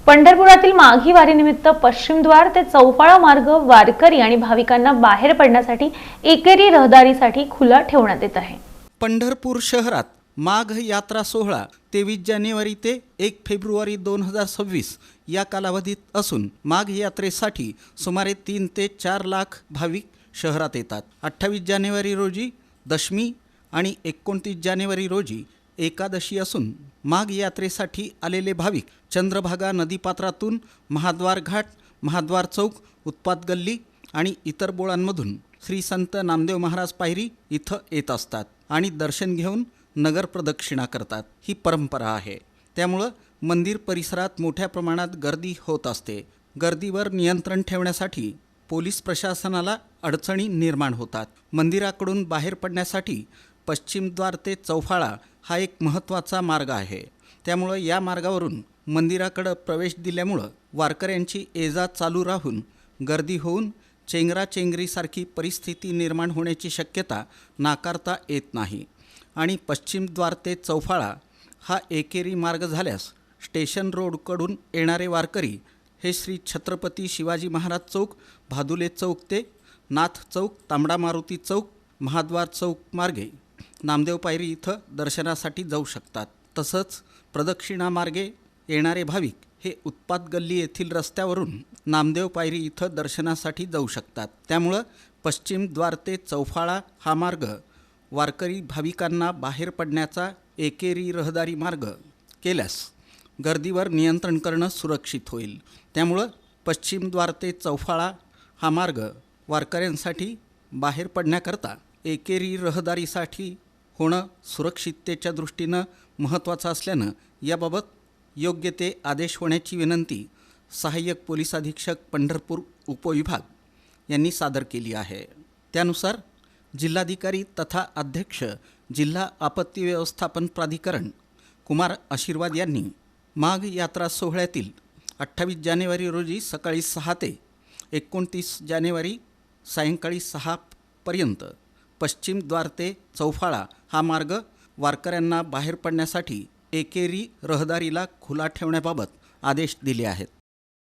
पंढरपुरातील माघी वारीनिमित्त पश्चिमद्वार ते चौफाळा मार्ग वारकरी आणि भाविकांना बाहेर पडण्यासाठी एकेरी रहदारीसाठी खुला ठेवण्यात येत आहे। पंढरपूर शहरात माघ यात्रा सोहळा 23 जानेवारी ते 1 फेब्रुवारी 2026 या कालावधीत असून माघ यात्रेसाठी सुमारे 3 ते 4 लाख भाविक शहरात येतात। 28 जानेवारी रोजी दशमी आणि 29 जानेवारी रोजी एकादशी असून माघ यात्रेसाठी आलेले भाविक चंद्रभागा नदीपात्रातून महाद्वार घाट, महाद्वार चौक, उत्पात गल्ली आणि इतर बोळांमधून श्री संत नामदेव महाराज पायरी इथं येत असतात आणि दर्शन घेऊन नगर प्रदक्षिणा करतात। ही परंपरा आहे, त्यामुळं मंदिर परिसरात मोठ्या प्रमाणात गर्दी होत असते। गर्दीवर नियंत्रण ठेवण्यासाठी पोलीस प्रशासनाला अडचणी निर्माण होतात। मंदिराकडून बाहेर पडण्यासाठी पश्चिमद्वार ते चौफाळा हा एक महत्त्वाचा मार्ग आहे, त्यामुळं या मार्गावरून मंदिराकडे प्रवेश दिल्यामुळं वारकऱ्यांची ये-जा चालू राहून गर्दी होऊन चेंगराचेंगरीसारखी परिस्थिती निर्माण होण्याची शक्यता नाकारता येत नाही। आणि पश्चिमद्वार ते चौफाळा हा एकेरी मार्ग झाल्यास स्टेशन रोडकडून येणारे वारकरी हे श्री छत्रपती शिवाजी महाराज चौक, भादुले चौक ते नाथ चौक, तांबडा मारुती चौक, महाद्वार चौक मार्गे नामदेव पायरी इथं दर्शनासाठी जाऊ शकतात। तसंच प्रदक्षिणा मार्गे येणारे भाविक हे उत्पात गल्ली येथील रस्त्यावरून नामदेव पायरी इथं दर्शनासाठी जाऊ शकतात। त्यामुळं पश्चिमद्वार ते चौफाळा हा मार्ग वारकरी भाविकांना बाहेर पडण्याचा एकेरी रहदारी मार्ग केल्यास गर्दीवर नियंत्रण करणं सुरक्षित होईल। त्यामुळं पश्चिमद्वार ते चौफाळा हा मार्ग वारकऱ्यांसाठी बाहेर पडण्याकरता एकेरी रहदारीसाठी होणं सुरक्षिततेच्या दृष्टीनं महत्त्वाचं असल्यानं याबाबत योग्य ते आदेश होण्याची विनंती सहाय्यक पोलीस अधीक्षक पंढरपूर उपविभाग यांनी सादर केली आहे। त्यानुसार जिल्हाधिकारी तथा अध्यक्ष जिल्हा आपत्ती व्यवस्थापन प्राधिकरण कुमार आशीर्वाद यांनी माघ यात्रा सोहळ्यातील 28 जानेवारी रोजी सकाळी 6 ते 29 जानेवारी सायंकाळी 6 पर्यंत पश्चिमद्वार ते चौफाळा हा मार्ग वारकऱ्यांना बाहेर पडण्यासाठी एकेरी रहदारीला खुला ठेवण्याबाबत आदेश दिले आहेत।